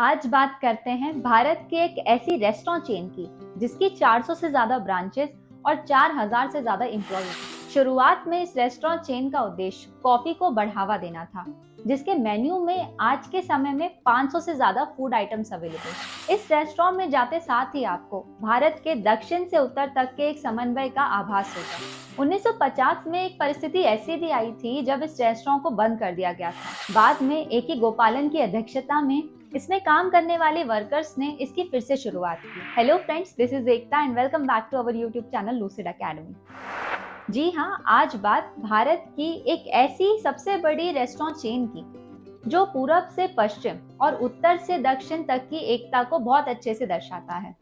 आज बात करते हैं भारत के एक ऐसी रेस्टोरेंट चेन की जिसकी 400 से ज्यादा ब्रांचेस और 4000 से ज्यादा एम्प्लॉयज। शुरुआत में इस रेस्टोरेंट चेन का उद्देश्य कॉफी को बढ़ावा देना था, जिसके मेन्यू में आज के समय में 500 से ज्यादा फूड आइटम्स अवेलेबल। इस रेस्टोरेंट में जाते साथ ही आपको भारत के दक्षिण से उत्तर तक के एक समन्वय का आभास होगा। 1950 में एक परिस्थिति ऐसी भी आई थी जब इस रेस्टोरेंट को बंद कर दिया गया था। बाद में A.K. गोपालन की अध्यक्षता में इसमें काम करने वाले वर्कर्स ने इसकी फिर से शुरुआत की। Hello friends, this is Ekta and welcome back to our YouTube channel Lucid Academy. जी हाँ, आज बात भारत की एक ऐसी सबसे बड़ी रेस्टोरेंट चेन की जो पूरब से पश्चिम और उत्तर से दक्षिण तक की एकता को बहुत अच्छे से दर्शाता है।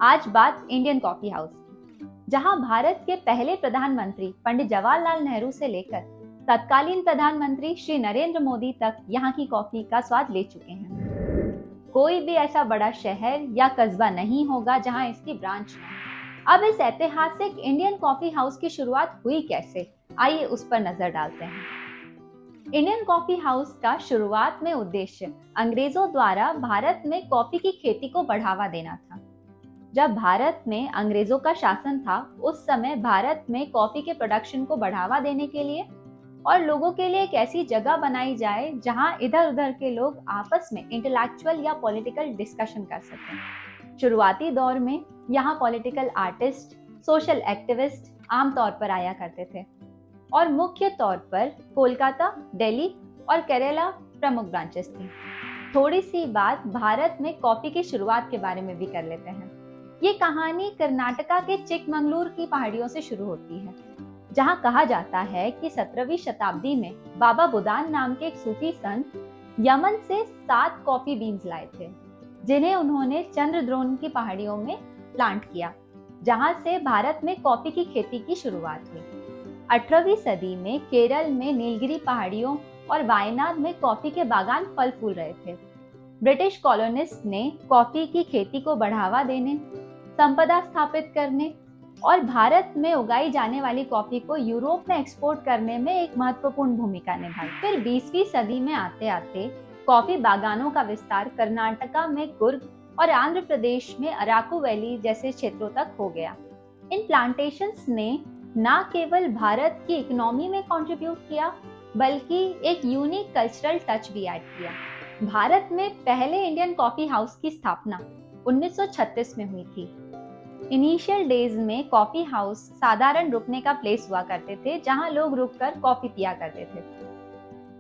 आज बात इंडियन कॉफी हाउस की, जहाँ भारत के पहले प्रधानमंत्री पंडित जवाहरलाल नेहरू से लेकर तत्कालीन प्रधानमंत्री श्री नरेंद्र मोदी तक यहाँ की कॉफी का स्वाद ले चुके हैं। कोई भी ऐसा बड़ा शहर या कस्बा नहीं होगा जहां इसकी ब्रांच न। अब इस ऐतिहासिक इंडियन कॉफी हाउस की शुरुआत हुई कैसे, आइए उस पर नजर डालते हैं। इंडियन कॉफी हाउस का शुरुआत में उद्देश्य अंग्रेजों द्वारा भारत में कॉफी की खेती को बढ़ावा देना था। जब भारत में अंग्रेजों का शासन था, उस समय भारत में कॉफी के प्रोडक्शन को बढ़ावा देने के लिए और लोगों के लिए एक ऐसी जगह बनाई जाए जहां इधर उधर के लोग आपस में इंटेलेक्चुअल या पॉलिटिकल डिस्कशन कर सकें। शुरुआती दौर में यहाँ पॉलिटिकल आर्टिस्ट, सोशल एक्टिविस्ट आमतौर पर आया करते थे और मुख्य तौर पर कोलकाता, दिल्ली और केरला प्रमुख ब्रांचेस थी। थोड़ी सी बात भारत में कॉफी की शुरुआत के बारे में भी कर लेते हैं। ये कहानी कर्नाटका के चिकमंगलूर की पहाड़ियों से शुरू होती है, जहां कहा जाता है कि 17वीं शताब्दी में बाबा बुदान नाम के एक सूफी संत यमन से 7 कॉफी बीन्स लाए थे, जिन्हें उन्होंने चंद्रद्रोण की पहाड़ियों में प्लांट किया, जहां से भारत में कॉफी की खेती की शुरुआत हुई। 18वीं सदी में केरल में नीलगिरी पहाड़ियों और वायनाड में कॉफी के बागान फल फूल रहे थे। ब्रिटिश कॉलोनिस्ट ने कॉफी की खेती को बढ़ावा देने, संपदा स्थापित करने और भारत में उगाई जाने वाली कॉफी को यूरोप में एक्सपोर्ट करने में एक महत्वपूर्ण भूमिका निभाई। फिर 20वीं सदी में आते आते कॉफी बागानों का विस्तार कर्नाटका में कुर्ग और आंध्र प्रदेश में अराकू वैली जैसे क्षेत्रों तक हो गया। इन प्लांटेशंस ने न केवल भारत की इकोनॉमी में कंट्रीब्यूट किया, बल्कि एक यूनिक कल्चरल टच भी ऐड किया। भारत में पहले इंडियन कॉफी हाउस की स्थापना 1936 में हुई थी। इनिशियल डेज में कॉफी हाउस साधारण रुकने का प्लेस हुआ करते थे, जहां लोग रुककर कॉफी पिया करते थे।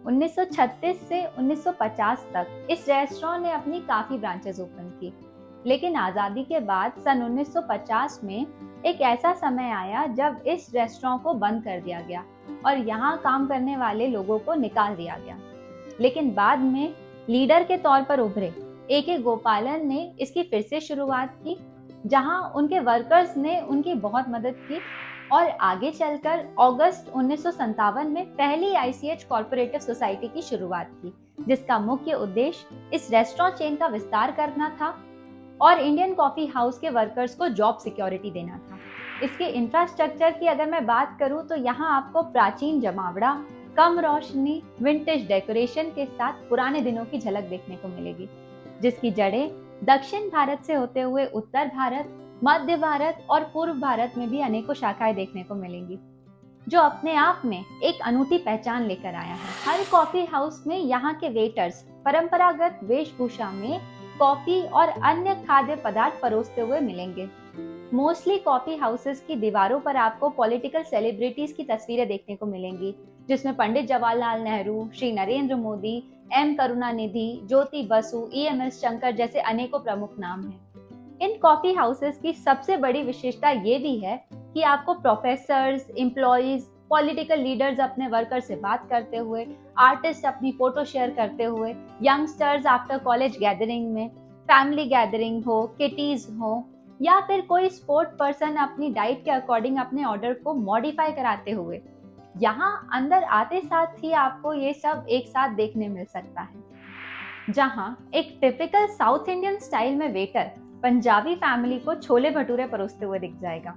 1936 से 1950 तक इस रेस्टोरेंट ने अपनी काफी ब्रांचेस ओपन की, लेकिन आजादी के बाद सन 1950 में एक ऐसा समय आया जब इस रेस्टोरेंट को बंद कर दिया गया और यहाँ काम करने वाले लोगों को निकाल दिया गया। लेकिन बाद में लीडर के तौर पर उभरे A.K. गोपालन ने इसकी फिर से शुरुआत की, जहां उनके वर्कर्स ने उनकी बहुत मदद की और आगे चलकर अगस्त 1957 में पहली ICH कॉर्पोरेटिव सोसाइटी की शुरुआत की, जिसका मुख्य उद्देश्य इस रेस्टोरेंट चेन का विस्तार करना था और इंडियन कॉफी हाउस के वर्कर्स को जॉब सिक्योरिटी देना था। इसके इंफ्रास्ट्रक्चर की अगर मैं बात करूं तो यहाँ आपको प्राचीन जमावड़ा, कम रोशनी, विंटेज डेकोरेशन के साथ पुराने दिनों की झलक देखने को मिलेगी, जिसकी जड़ें दक्षिण भारत से होते हुए उत्तर भारत, मध्य भारत और पूर्व भारत में भी अनेकों शाखाएं देखने को मिलेंगी, जो अपने आप में एक अनूठी पहचान लेकर आया है। हर कॉफी हाउस में यहाँ के वेटर्स परंपरागत वेशभूषा में कॉफी और अन्य खाद्य पदार्थ परोसते हुए मिलेंगे। मोस्टली कॉफी हाउसेस की दीवारों पर आपको पॉलिटिकल सेलिब्रिटीज की तस्वीरें देखने को मिलेंगी, जिसमें पंडित जवाहरलाल नेहरू, श्री नरेंद्र मोदी, M. करुणानिधि, ज्योति बसु, EMS शंकर जैसे अनेकों प्रमुख नाम हैं। इन कॉफी हाउसेस की सबसे बड़ी विशेषता ये भी है कि आपको प्रोफेसर्स, एम्प्लॉइज, पॉलिटिकल लीडर्स अपने वर्कर से बात करते हुए, आर्टिस्ट अपनी फोटो शेयर करते हुए, यंगस्टर्स आफ्टर कॉलेज गैदरिंग में, फैमिली गैदरिंग हो, किटीज हो या फिर कोई स्पोर्ट पर्सन अपनी डाइट के अकॉर्डिंग अपने ऑर्डर को मॉडिफाई कराते हुए, यहाँ अंदर आते साथ ही आपको ये सब एक साथ देखने मिल सकता है। जहाँ एक टिपिकल साउथ इंडियन स्टाइल में वेटर पंजाबी फैमिली को छोले भटूरे परोसते हुए दिख जाएगा।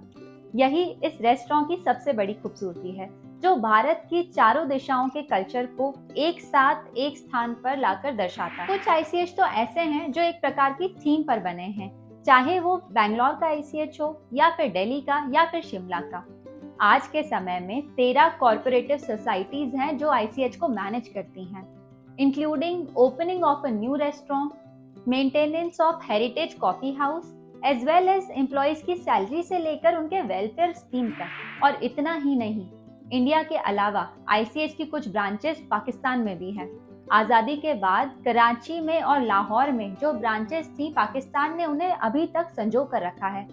यही इस रेस्टोरेंट की सबसे बड़ी खूबसूरती है जो भारत की चारों दिशाओं के कल्चर को एक साथ एक स्थान पर लाकर दर्शाता है। कुछ आईसीएच तो ऐसे हैं जो एक प्रकार की थीम पर बने हैं, चाहे वो बैंगलोर का आईसीएच हो या फिर दिल्ली का या फिर शिमला का। आज के समय में 13 कॉर्पोरेटिव सोसाइटीज हैं जो आईसीएच को मैनेज करती हैं, including opening of a new restaurant, maintenance of heritage coffee house, as well as employees की सैलरी से लेकर उनके वेलफेयर स्कीम तक। और इतना ही नहीं, इंडिया के अलावा आईसीएच की कुछ ब्रांचेस पाकिस्तान में भी हैं। आजादी के बाद कराची में और लाहौर में जो ब्रांचेस थी, पाकिस्तान ने उन्हें अभी तक संजो कर रखा है।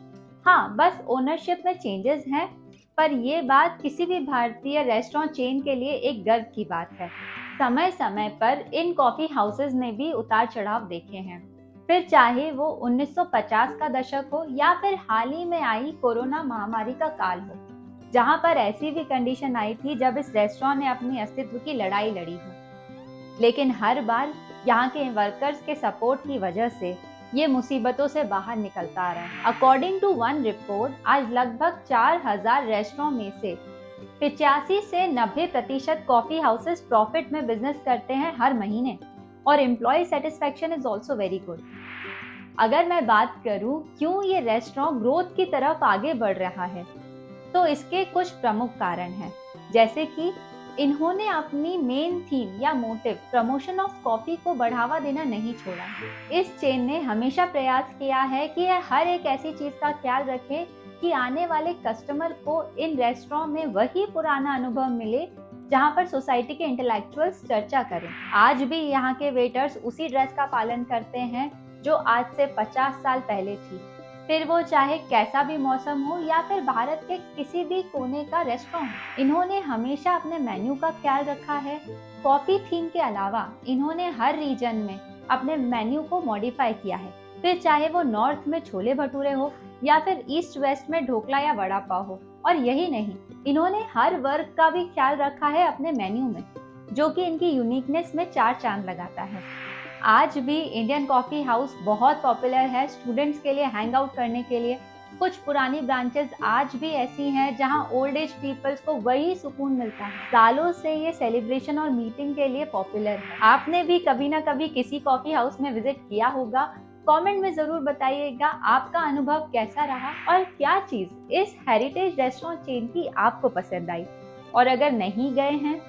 हाँ, बस ओनरशिप में चेंजेस हैं, पर ये बात किसी भी भारतीय रेस्टोरेंट चेन के लिए एक गर्व की बात है। समय समय पर इन कॉफी हाउसेज ने भी उतार चढ़ाव देखे हैं, फिर चाहे वो 1950 का दशक हो या फिर हाल ही में आई कोरोना महामारी का काल हो, जहां पर ऐसी भी कंडीशन आई थी जब इस रेस्टोरेंट ने अपनी अस्तित्व की लड़ाई लड़ी हो। लेकिन हर बार यहाँ के वर्कर्स के सपोर्ट की वजह से ये मुसीबतों से बाहर निकलता आ रहा है। अकॉर्डिंग टू वन रिपोर्ट, आज लगभग 4000 रेस्टोरेंट में से 85 से 90% कॉफी हाउसेस प्रॉफिट में बिजनेस करते हैं हर महीने, और employ satisfaction is also very good. अगर मैं बात करूं क्यों ये रेस्टोरेंट ग्रोथ की तरफ आगे बढ़ रहा है, तो इसके कुछ प्रमुख कारण हैं, जैसे कि इन्होंने अपनी मेन थीम या मोटिव प्रमोशन ऑफ कॉफी को बढ़ावा देना नहीं छोड़ा। इस चेन ने हमेशा प्रयास किया है कि यह हर एक ऐसी चीज का ख्याल रखे कि आने वाले कस्टमर को इन रेस्टोरेंट में वही पुराना अनुभव मिले जहां पर सोसाइटी के इंटेलेक्चुअल्स चर्चा करें। आज भी यहाँ के वेटर्स उसी ड्रेस का पालन करते हैं जो आज से 50 साल पहले थी, फिर वो चाहे कैसा भी मौसम हो या फिर भारत के किसी भी कोने का रेस्टोरेंट। इन्होंने हमेशा अपने मेन्यू का ख्याल रखा है। कॉफी थीम के अलावा इन्होंने हर रीजन में अपने मेन्यू को मॉडिफाई किया है, फिर चाहे वो नॉर्थ में छोले भटूरे हो या फिर ईस्ट वेस्ट में ढोकला या वड़ा पाव हो। और यही नहीं, इन्होंने हर वर्ग का भी ख्याल रखा है अपने मेन्यू में, जो कि इनकी यूनिकनेस में 4 चांद लगाता है। आज भी इंडियन कॉफी हाउस बहुत पॉपुलर है स्टूडेंट्स के लिए हैंग आउट करने के लिए। कुछ पुरानी ब्रांचेस आज भी ऐसी हैं जहां ओल्ड एज पीपल्स को वही सुकून मिलता है। सालों से ये सेलिब्रेशन और मीटिंग के लिए पॉपुलर है। आपने भी कभी ना कभी किसी कॉफी हाउस में विजिट किया होगा। कमेंट में जरूर बताइएगा आपका अनुभव कैसा रहा और क्या चीज इस हेरिटेज रेस्टोरेंट चेन की आपको पसंद आई। और अगर नहीं गए हैं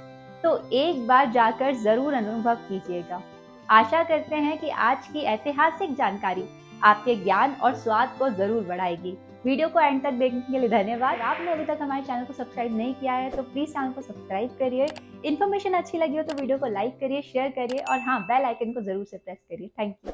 तो एक बार जाकर जरूर अनुभव कीजिएगा। आशा करते हैं कि आज की ऐतिहासिक जानकारी आपके ज्ञान और स्वाद को जरूर बढ़ाएगी। वीडियो को एंड तक देखने के लिए धन्यवाद। आपने अभी तक हमारे चैनल को सब्सक्राइब नहीं किया है तो प्लीज चैनल को सब्सक्राइब करिए। इन्फॉर्मेशन अच्छी लगी हो तो वीडियो को लाइक करिए, शेयर करिए और हाँ, बेल आइकन को जरूर से प्रेस करिए। Thank you.